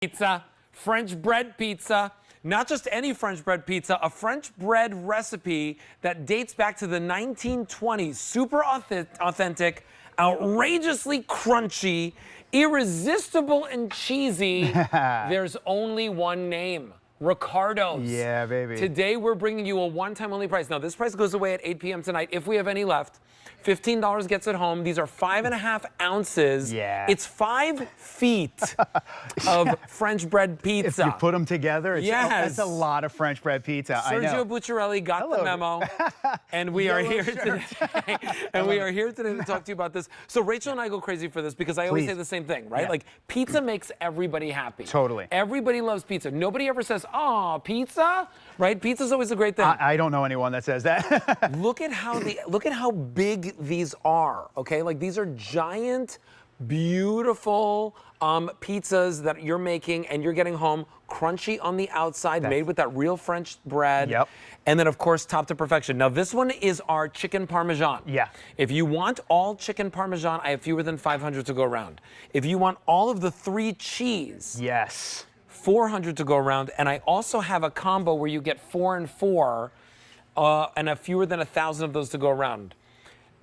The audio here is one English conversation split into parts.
Pizza, French bread pizza. Not just any French bread pizza, a French bread recipe that dates back to the 1920s. Super authentic, outrageously crunchy, irresistible and cheesy. There's only one name. Riccardo's. Yeah, baby. Today we're bringing you a one-time only price. Now this price goes away at 8 p.m. tonight if we have any left. $15 gets it home. These are 5.5 ounces. Yeah. It's 5 feet of French bread pizza. If you put them together, yes. That's a lot of French bread pizza. I know. Sergio Bucciarelli got the memo, and we are here today. And we are here today to talk to you about this. So Rachel and I go crazy for this because I always say the same thing, right? Yeah. Like pizza makes everybody happy. Totally. Everybody loves pizza. Nobody ever says, "Oh, pizza," right? Pizza's always a great thing. I don't know anyone that says that. Look at how big these are. Okay, like these are giant, beautiful pizzas that you're making and you're getting home, crunchy on the outside, made with that real French bread. Yep. And then of course, topped to perfection. Now this one is our chicken parmesan. Yeah. If you want all chicken parmesan, I have fewer than 500 to go around. If you want all of the 3 cheese. Yes. 400 to go around, and I also have a combo where you get 4 and 4, and a fewer than 1,000 of those to go around.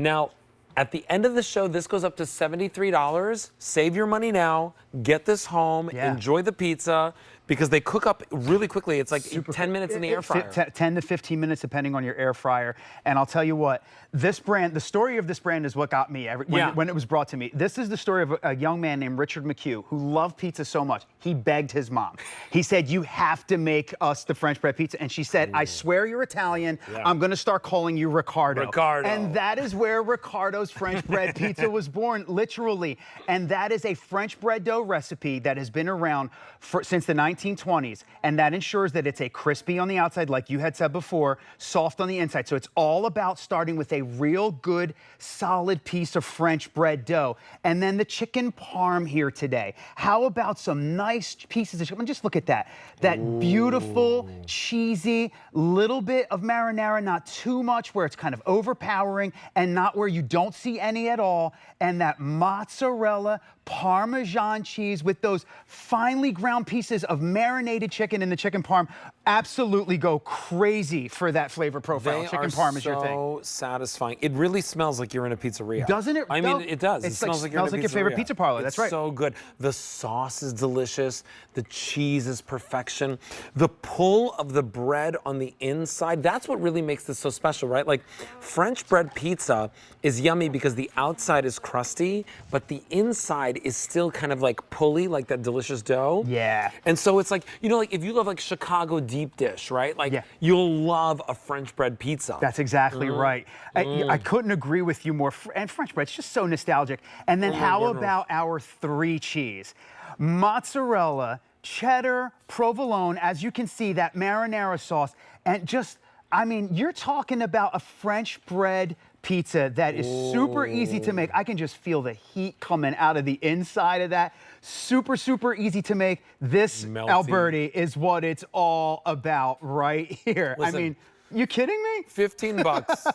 Now, at the end of the show, this goes up to $73. Save your money now. Get this home. Yeah. Enjoy the pizza because they cook up really quickly. It's like 10 minutes in the air fryer. 10 to 15 minutes, depending on your air fryer. And I'll tell you what, this brand, the story of this brand is what got me when it was brought to me. This is the story of a young man named Richard McHugh who loved pizza so much. He begged his mom. He said, "You have to make us the French bread pizza." And she said, "I swear you're Italian. I'm going to start calling you Riccardo." Riccardo. And that is where Riccardo's French bread pizza was born, literally. And that is a French bread dough recipe that has been around since the 1920s. And that ensures that it's a crispy on the outside, like you had said before, soft on the inside. So it's all about starting with a real good, solid piece of French bread dough. And then the chicken parm here today. How about some nice pieces of chicken? Just look at that. That beautiful, cheesy, little bit of marinara, not too much where it's kind of overpowering and not where you don't see any at all. And that mozzarella, Parmesan cheese with those finely ground pieces of marinated chicken in the chicken parm. Absolutely go crazy for that flavor profile. Chicken parm is your thing. So satisfying. It really smells like you're in a pizzeria. Doesn't it? I mean, it does. It smells like you're in a pizzeria. your favorite pizza parlor. That's right. It's so good. The sauce is delicious. The cheese is perfection. The pull of the bread on the inside, that's what really makes this so special, right? Like French bread pizza is yummy because the outside is crusty, but the inside is still kind of like pulley, like that delicious dough. Yeah. And so it's like, you know, like if you love like Chicago deep dish, right? Like you'll love a French bread pizza. That's exactly right. I couldn't agree with you more. And French bread, it's just so nostalgic. And then how about our 3 cheese? Mozzarella, cheddar, provolone, as you can see, that marinara sauce, and just, I mean, you're talking about a French bread pizza that is super easy to make. I can just feel the heat coming out of the inside of that. Super, super easy to make. This, Alberti, is what it's all about right here. Listen, I mean, you kidding me? 15 bucks,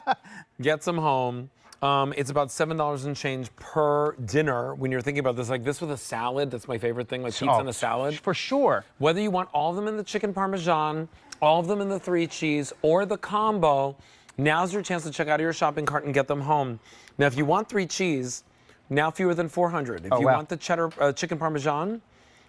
get some home. It's about $7 and change per dinner when you're thinking about this. Like this with a salad, that's my favorite thing, like pizza and a salad. For sure. Whether you want all of them in the chicken parmesan, all of them in the 3 cheese, or the combo, now's your chance to check out of your shopping cart and get them home. Now, if you want 3 cheese, now fewer than 400. If you want the cheddar chicken parmesan,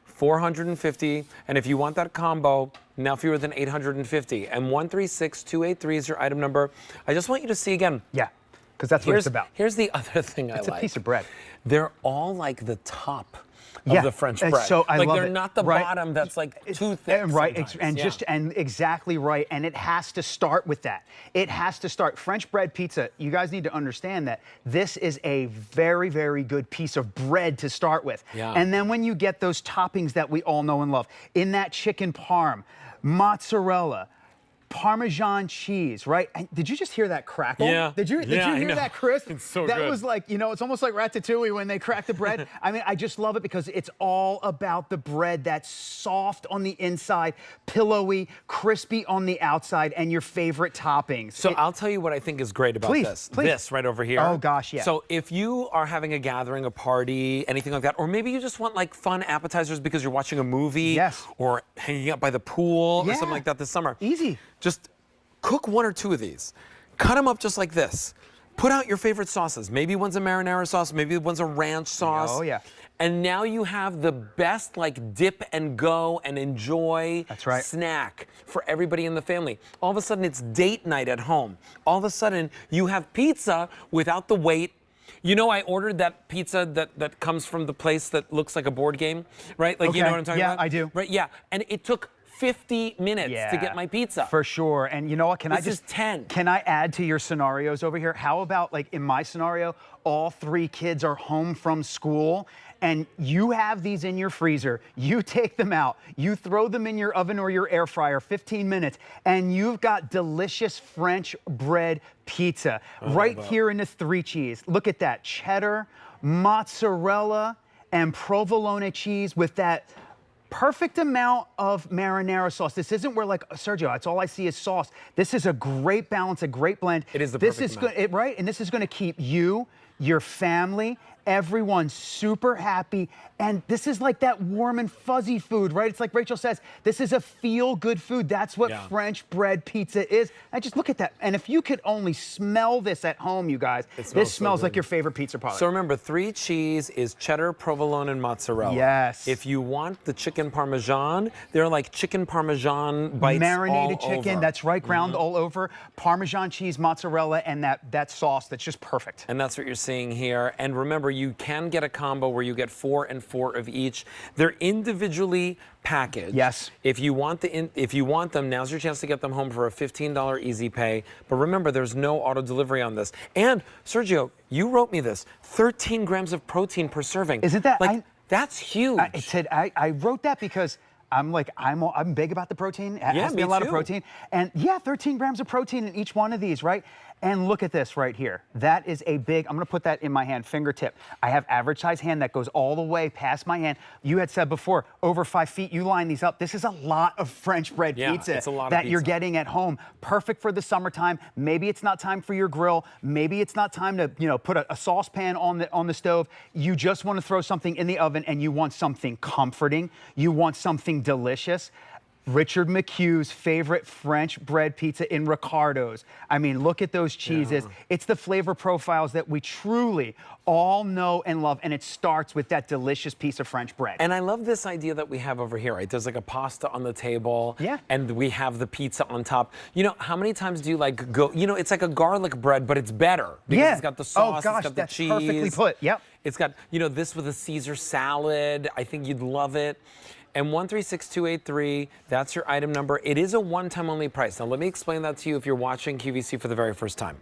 450. And if you want that combo, now fewer than 850. And 136283 is your item number. I just want you to see again. Yeah, because that's what it's about. Here's the other thing I like. It's a piece of bread. They're all like the top of the French bread. So I like love they're it. not the bottom that's like too thick. Right, and exactly right. And it has to start with that. It has to start. French bread pizza, you guys need to understand that this is a very, very good piece of bread to start with. Yeah. And then when you get those toppings that we all know and love, in that chicken parm, mozzarella, Parmesan cheese, right? And did you just hear that crackle? Yeah. Did you Yeah, I hear know. that crisp? It's so that good. was like, you know, it's almost like ratatouille when they crack the bread. I mean, I just love it because it's all about the bread that's soft on the inside, pillowy, crispy on the outside, and your favorite toppings. So I'll tell you what I think is great about this. Please. This right over here. Oh, gosh, yeah. So if you are having a gathering, a party, anything like that, or maybe you just want like fun appetizers because you're watching a movie Yes. or hanging out by the pool or Yeah. something like that this summer. Easy. Just cook 1 or 2 of these. Cut them up just like this. Put out your favorite sauces. Maybe one's a marinara sauce, maybe one's a ranch sauce. Oh, yeah. And now you have the best like dip and go and enjoy That's right. snack for everybody in the family. All of a sudden it's date night at home. All of a sudden you have pizza without the wait. You know, I ordered that pizza that comes from the place that looks like a board game, right? Like, you know Okay. what I'm talking Yeah, about? I do. Right, yeah. And it took 50 minutes to Yeah, get my pizza. For sure. And you know what? Can I This just is 10. Can I add to your scenarios over here? How about like in my scenario, all 3 kids are home from school and you have these in your freezer. You take them out, you throw them in your oven or your air fryer, 15 minutes, and you've got delicious French bread pizza right here in this 3 cheese. Look at that. Cheddar, mozzarella, and provolone cheese with that perfect amount of marinara sauce. This isn't where like, Sergio, that's all I see is sauce. This is a great balance, a great blend. It is the this perfect is amount. good, right? And this is going to keep you, your family, everyone super happy. And this is like that warm and fuzzy food, right? It's like Rachel says, this is a feel-good food. That's what Yeah. French bread pizza is. And just look at that. And if you could only smell this at home, you guys, It smells this so smells like good. your favorite pizza product. So remember, 3 cheese is cheddar, provolone, and mozzarella. Yes. If you want the chicken parmesan, they're like chicken parmesan bites Marinated all chicken, over. that's right, ground all over. Parmesan cheese, mozzarella, and that sauce that's just perfect. And that's what you're seeing here. And remember, you can get a combo where you get 4 and 4 of each. They're individually packaged. Yes. If you want them, now's your chance to get them home for a $15 easy pay. But remember, there's no auto delivery on this. And Sergio, you wrote me this: 13 grams of protein per serving. Isn't that- like that's huge? I wrote that because I'm big about the protein. It has to be me a lot of too. protein. And yeah, 13 grams of protein in each one of these, right? And look at this right here. That is a big, I'm gonna put that in my hand, fingertip. I have average size hand that goes all the way past my hand. You had said before, over 5 feet, you line these up. This is a lot of French bread Yeah, pizza it's a lot of that you're pizza. getting at home. Perfect for the summertime. Maybe it's not time for your grill. Maybe it's not time to, put a saucepan on the stove. You just want to throw something in the oven and you want something comforting. You want something delicious. Richard McHugh's favorite French bread pizza in Riccardo's. I mean, look at those cheeses. Yeah. It's the flavor profiles that we truly all know and love, and it starts with that delicious piece of French bread. And I love this idea that we have over here, right? There's like a pasta on the table. Yeah. And we have the pizza on top. You know, how many times do you like go, it's like a garlic bread, but it's better. Because Yeah. it's got the sauce, Oh, gosh, it's got the that's cheese. perfectly put. Yep. It's got, this with a Caesar salad. I think you'd love it. And 136283, that's your item number. It is a one-time only price. Now, let me explain that to you if you're watching QVC for the very first time.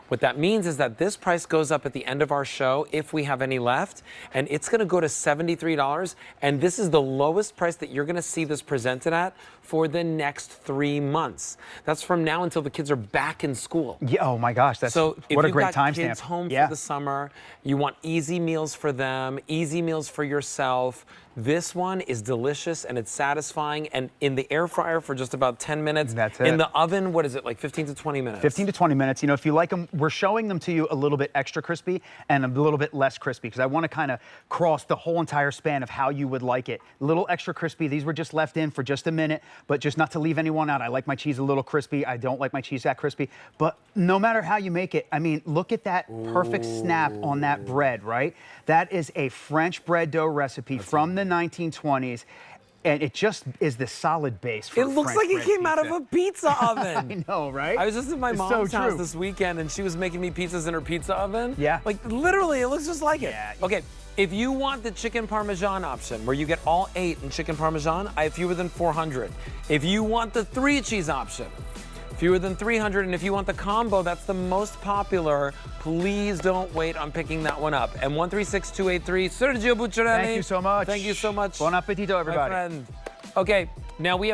What that means is that this price goes up at the end of our show if we have any left, and it's going to go to $73. And this is the lowest price that you're going to see this presented at for the next 3 months. That's from now until the kids are back in school. Yeah, oh my gosh, that's So if what a you've great got timestamp. kids home Yeah. for the summer, you want easy meals for them, easy meals for yourself. This one is delicious and it's satisfying, and in the air fryer for just about 10 minutes. That's In it. the oven, what is it, like 15 to 20 minutes? 15 to 20 minutes. If you like them, we're showing them to you a little bit extra crispy and a little bit less crispy because I want to kind of cross the whole entire span of how you would like it. A little extra crispy. These were just left in for just a minute, but just not to leave anyone out. I like my cheese a little crispy. I don't like my cheese that crispy. But no matter how you make it, I mean, look at that perfect snap on that bread, right? That is a French bread dough recipe from the 1920s. And it just is the solid base for It looks French like it bread came out of pizza. a pizza oven. I know, right? I was just at my It's so mom's house true. this weekend, and she was making me pizzas in her pizza oven. Yeah. Like, literally, it looks just like it. Yeah. Okay, if you want the chicken parmesan option, where you get all 8 in chicken parmesan, I have fewer than 400. If you want the 3 cheese option, fewer than 300. And if you want the combo, that's the most popular, please don't wait on picking that one up. And 136283, Sergio Bucciarelli. Thank you so much. Thank you so much. Buon appetito, everybody. My friend. Okay, now we have